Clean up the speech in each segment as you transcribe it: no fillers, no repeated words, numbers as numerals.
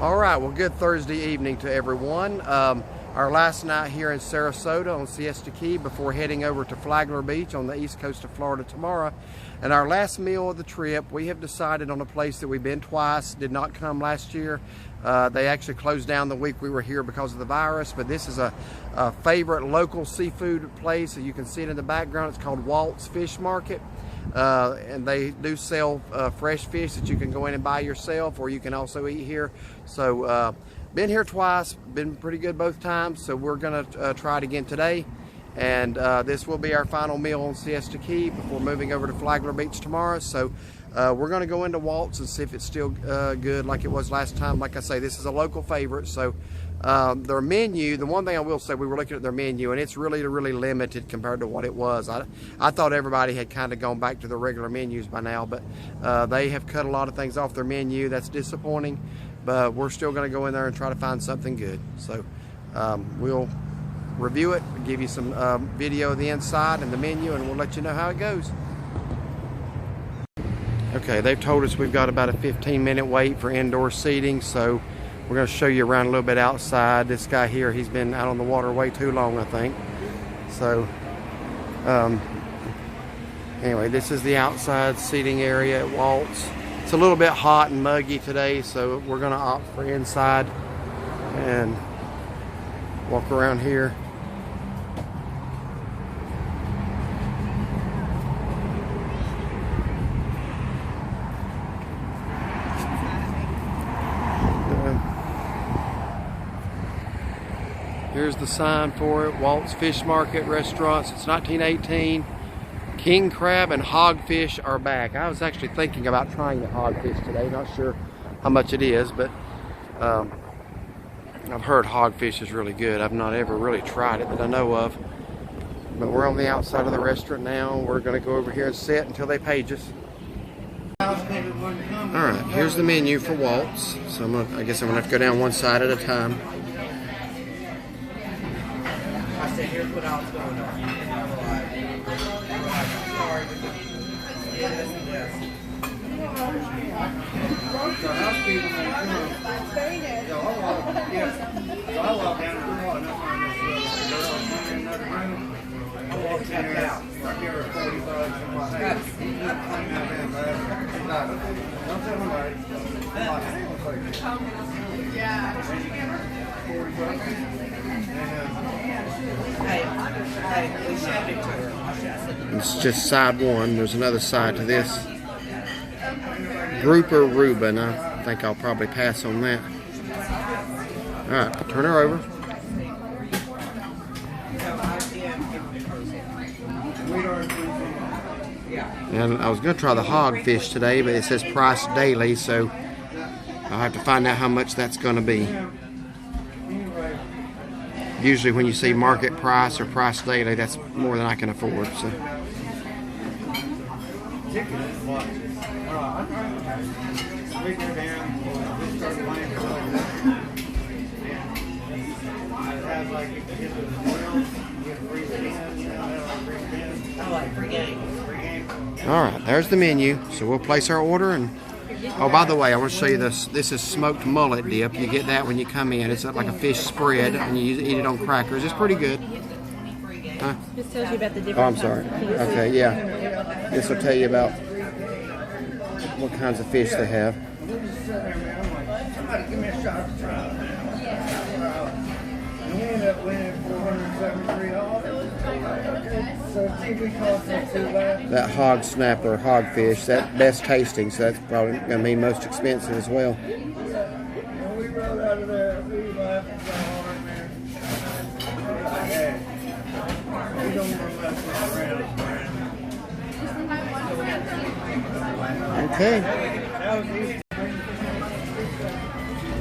All right, well, good Thursday evening to everyone. Our last night here in Sarasota on Siesta Key before heading over to Flagler Beach on the east coast of Florida tomorrow. And our last meal of the trip, we have decided on a place that we've been twice, did not come last year. They actually closed down the week we were here because of the virus, but this is a favorite local seafood place. You can see it in the background. It's called Walt's Fish Market. And they do sell fresh fish that you can go in and buy yourself, or you can also eat here. So been here twice, been pretty good both times, so we're gonna try it again today. And this will be our final meal on Siesta Key before moving over to Flagler Beach tomorrow. So we're gonna go into Walt's and see if it's still good like it was last time. Like I say, this is a local favorite, so their menu, the one thing I will say, we were looking at their menu and it's really limited compared to what it was. I thought everybody had kind of gone back to their regular menus by now, but they have cut a lot of things off their menu. That's disappointing, but we're still going to go in there and try to find something good. So we'll review it, give you some video of the inside and the menu, and we'll let you know how it goes. Okay, they've told us we've got about a 15-minute wait for indoor seating, so we're going to show you around a little bit outside. This guy here, he's been out on the water way too long, I think. So, anyway, this is the outside seating area at Walt's. It's a little bit hot and muggy today, so we're going to opt for inside and walk around here. Here's the sign for it, Walt's Fish Market Restaurant since 1918. King crab and hogfish are back. I was actually thinking about trying the hogfish today. Not sure how much it is, but I've heard hogfish is really good. I've not ever really tried it that I know of. But we're on the outside of the restaurant now. We're going to go over here and sit until they page us. Alright, here's the menu for Walt's. So I guess I'm going to have to go down one side at a time. Here's what I was going on. So housekeeping may come. So I walk down the hall and I find this girl in another room. I walk in there, I give her 40 bucks and I'm like, hey, you not clean that damn bathroom. Don't tell nobody. I'm like, yeah. 40 bucks. It's just side one. There's another side to this. Grouper Reuben. I think I'll probably pass on that. Alright, turn her over. And I was going to try the hogfish today, but it says price daily, so I'll have to find out how much that's going to be. Usually when you see market price or price daily, that's more than I can afford. So. Alright, there's the menu. So we'll place our order and oh, by the way, I want to show you this. This is smoked mullet dip. You get that when you come in. It's like a fish spread, and you eat it on crackers. It's pretty good. Huh? This tells you about the different. Oh, I'm sorry. Okay, yeah. This will tell you about what kinds of fish they have. Somebody give me a shot to try. And we ended up winning $473. So TV cost us too bad. That hog snapper, hogfish, that's best tasting, so that's probably going to be most expensive as well. When we rode out of there, we laughed so hard, man. We don't want to mess around. Okay.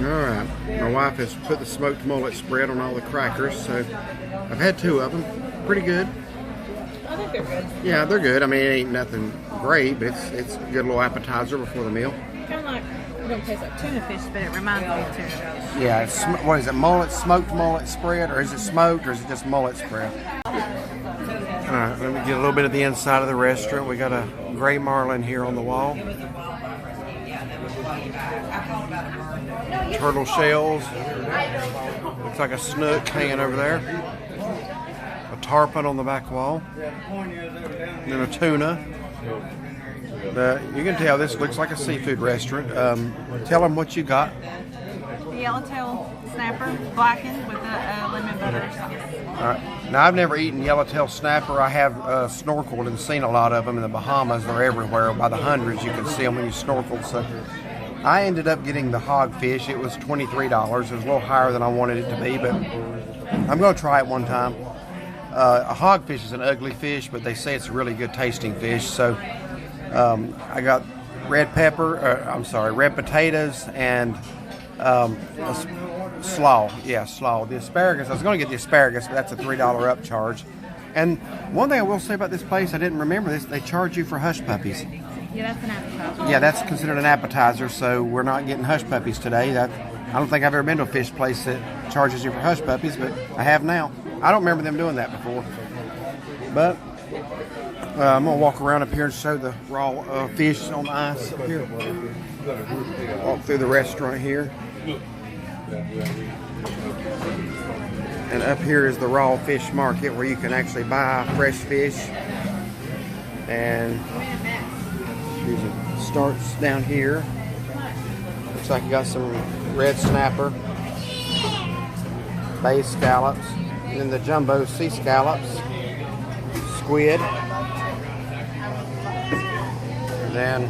Alright, my wife has put the smoked mullet spread on all the crackers, so I've had 2 of them. Pretty good. I think they're good. Yeah, they're good. I mean, it ain't nothing great, but it's a good little appetizer before the meal. Kind of like, it don't taste like tuna fish, but it reminds me of tuna fish. Yeah, it's, what is it, mullet, smoked mullet spread, or is it smoked, or is it just mullet spread? Alright, let me get a little bit of the inside of the restaurant. We got a gray marlin here on the wall. turtle shells. Looks like a snook hanging over there. A tarpon on the back wall. And then a tuna. You can tell this looks like a seafood restaurant. Tell them what you got. The yellowtail snapper, blackened with the lemon butter sauce. All right. Now, I've never eaten yellowtail snapper. I have snorkeled and seen a lot of them in the Bahamas. They're everywhere. By the hundreds, you can see them when you snorkel. So I ended up getting the hogfish. It was $23. It was a little higher than I wanted it to be, but I'm going to try it one time. A hogfish is an ugly fish, but they say it's a really good tasting fish. So I got red potatoes and slaw. Yeah, slaw. The asparagus, I was going to get the asparagus, but that's a $3 upcharge. And one thing I will say about this place, I didn't remember this, they charge you for hush puppies. Yeah, that's an appetizer. Yeah, that's considered an appetizer, so we're not getting hush puppies today. I don't think I've ever been to a fish place that charges you for hush puppies, but I have now. I don't remember them doing that before. But I'm going to walk around up here and show the raw fish on the ice up here. Walk through the restaurant here. And up here is the raw fish market where you can actually buy fresh fish. And it starts down here. Looks like you got some red snapper, bay scallops, and then the jumbo sea scallops, squid, and then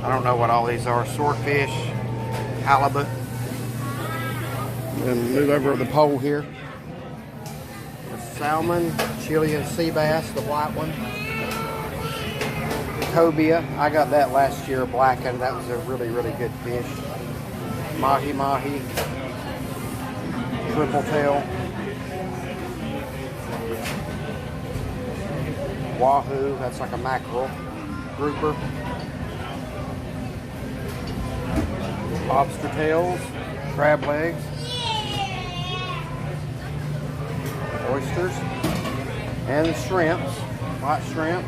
I don't know what all these are, swordfish, halibut. And move over to the pole here. The salmon, Chilean sea bass, the white one. Cobia, I got that last year, blackened. That was a really, really good fish. Mahi, triple tail, wahoo, that's like a mackerel, grouper, lobster tails, crab legs, oysters, and the shrimps, white shrimp.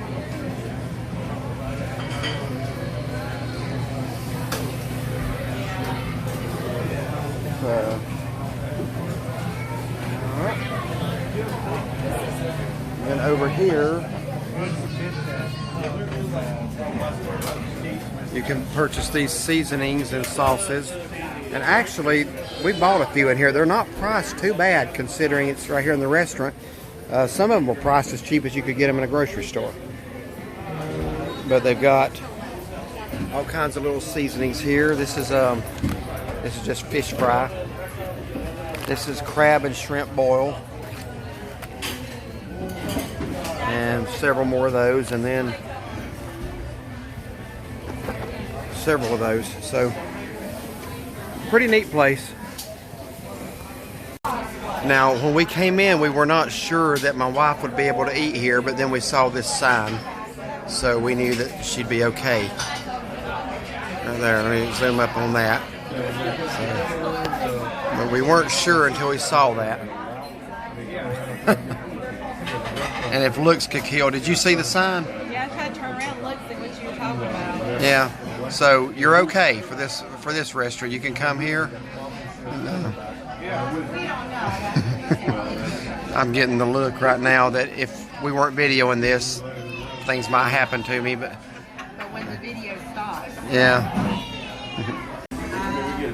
And then over here, you can purchase these seasonings and sauces. And actually, we bought a few in here. They're not priced too bad considering it's right here in the restaurant. Some of them were priced as cheap as you could get them in a grocery store. But they've got all kinds of little seasonings here. This is just fish fry. This is crab and shrimp boil. And several more of those, and then several of those. So, pretty neat place. Now, when we came in, we were not sure that my wife would be able to eat here, but then we saw this sign, so we knew that she'd be okay. Right there, let me zoom up on that. So, but we weren't sure until we saw that. And if looks could kill, did you see the sign? Yeah, I tried to turn around and look at what you were talking about. Yeah, so you're okay for this restaurant. You can come here. I'm getting the look right now that if we weren't videoing this, things might happen to me. But when the video stops. Yeah.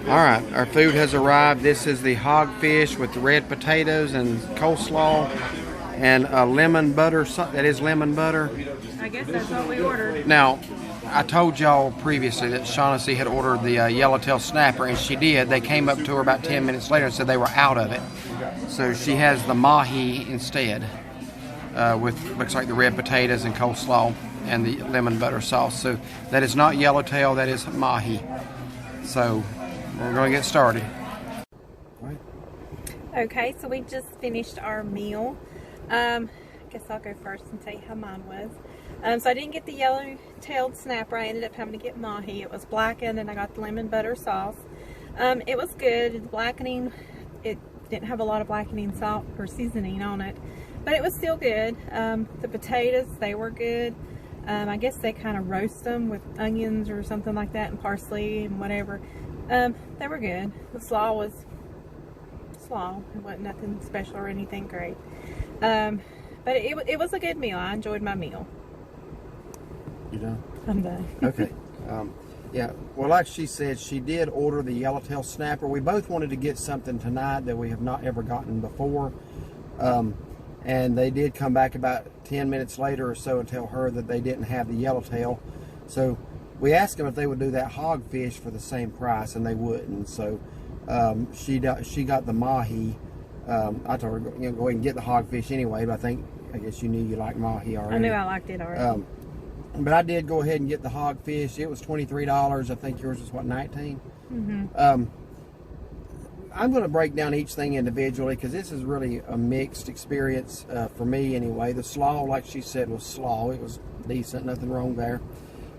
All right, our food has arrived. This is the hogfish with the red potatoes and coleslaw and a lemon butter. That is lemon butter. I guess that's what we ordered. Now, I told y'all previously that Shaughnessy had ordered the yellowtail snapper, and she did. They came up to her about 10 minutes later and said they were out of it. So she has the mahi instead, with looks like the red potatoes and coleslaw and the lemon butter sauce. So that is not yellowtail, that is mahi. So we're going to get started. Okay, so we just finished our meal. I guess I'll go first and tell you how mine was. So I didn't get the yellow-tailed snapper. I ended up having to get mahi. It was blackened, and I got the lemon butter sauce. It was good. The blackening, it didn't have a lot of blackening salt or seasoning on it, but it was still good. The potatoes, they were good. I guess they kind of roast them with onions or something like that and parsley and whatever. They were good. The slaw was slaw. It wasn't nothing special or anything great. But it was a good meal. I enjoyed my meal. You done? I'm done. Okay. Yeah, well, like she said, she did order the yellowtail snapper. We both wanted to get something tonight that we have not ever gotten before. And they did come back about 10 minutes later or so and tell her that they didn't have the yellowtail. So we asked them if they would do that hogfish for the same price, and they wouldn't. So she got the mahi. I told her, go ahead and get the hogfish anyway, but I guess you knew you liked mahi already. I knew I liked it already. But I did go ahead and get the hogfish. It was $23. I think yours was, what, $19? Mm-hmm. I'm going to break down each thing individually because this is really a mixed experience for me anyway. The slaw, like she said, was slaw. It was decent, nothing wrong there.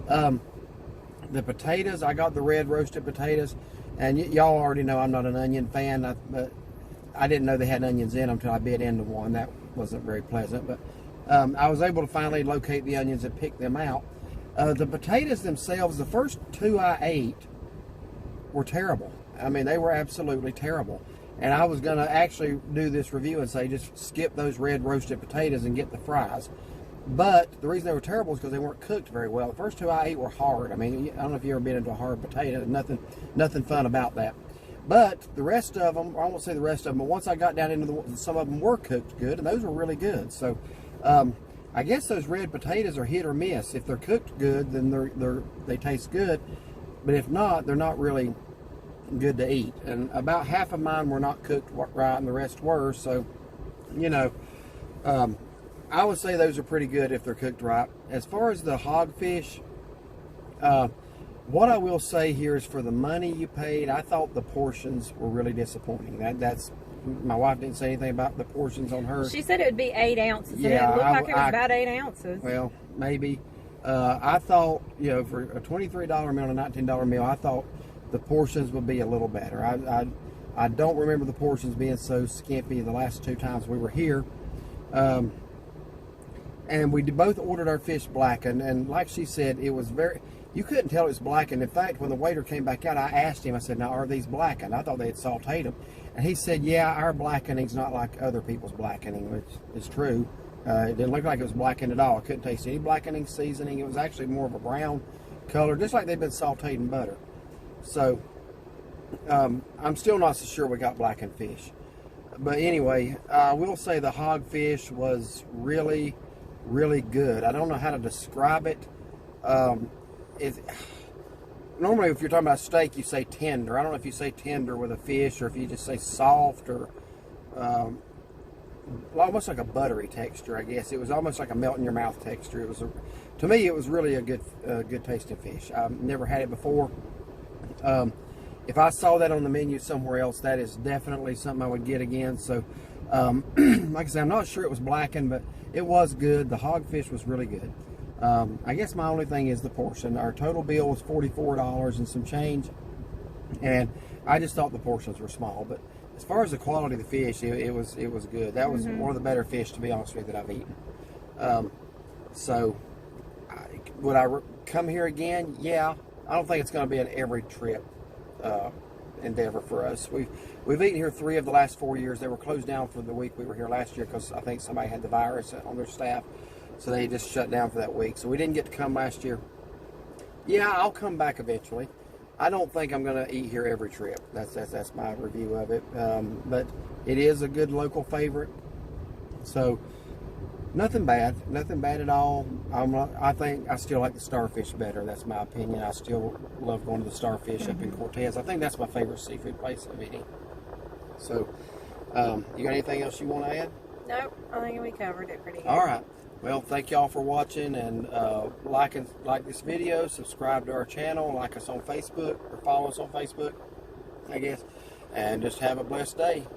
The potatoes, I got the red roasted potatoes. And y'all already know I'm not an onion fan, but I didn't know they had onions in them until I bit into one. That wasn't very pleasant, but I was able to finally locate the onions and pick them out. The potatoes themselves, the first two I ate were terrible. I mean, they were absolutely terrible. And I was going to actually do this review and say just skip those red roasted potatoes and get the fries. But the reason they were terrible is because they weren't cooked very well. The first two I ate were hard. I mean, I don't know if you ever been into a hard potato. Nothing fun about that. But the rest of them, I won't say the rest of them, but once I got down into some of them were cooked good, and those were really good. So I guess those red potatoes are hit or miss. If they're cooked good, then they taste good. But if not, they're not really good to eat. And about half of mine were not cooked right, and the rest were. So, you know, I would say those are pretty good if they're cooked right. As far as the hogfish, what I will say here is for the money you paid, I thought the portions were really disappointing. That's my wife didn't say anything about the portions on hers. She said it would be 8 ounces. Yeah, And it looked like it was about 8 ounces. Well, maybe. I thought, for a $23 meal and a $19 meal, I thought the portions would be a little better. I don't remember the portions being so skimpy the last 2 times we were here. And we both ordered our fish blackened, and like she said, it was you couldn't tell it was blackened. In fact, when the waiter came back out, I asked him, I said, now, are these blackened? I thought they had sauteed them. And he said, yeah, our blackening's not like other people's blackening, which is true. It didn't look like it was blackened at all. I couldn't taste any blackening seasoning. It was actually more of a brown color, just like they've been sauteed in butter. So, I'm still not so sure we got blackened fish. But anyway, I will say the hogfish was really, really good. I don't know how to describe it. Normally, if you're talking about steak, you say tender. I don't know if you say tender with a fish or if you just say soft or almost like a buttery texture, I guess. It was almost like a melt-in-your-mouth texture. To me, it was really a good tasting fish. I've never had it before. If I saw that on the menu somewhere else, that is definitely something I would get again. So, like I said, I'm not sure it was blackened, but it was good. The hogfish was really good. I guess my only thing is the portion. Our total bill was $44 and some change, and I just thought the portions were small. But as far as the quality of the fish, it was good. That was one of the better fish, to be honest with you, that I've eaten. So, would I come here again? Yeah. I don't think it's going to be an every trip endeavor for us. We've eaten here 3 of the last 4 years. They were closed down for the week we were here last year because I think somebody had the virus on their staff. So they just shut down for that week. So we didn't get to come last year. Yeah, I'll come back eventually. I don't think I'm going to eat here every trip. That's my review of it. But it is a good local favorite. So nothing bad at all. I think I still like the Starfish better. That's my opinion. I still love going to the Starfish up in Cortez. I think that's my favorite seafood place I've eaten. So, you got anything else you want to add? Nope, I think we covered it pretty good. All right. Well, thank y'all for watching, and like this video, subscribe to our channel, like us on Facebook, or follow us on Facebook, I guess, and just have a blessed day.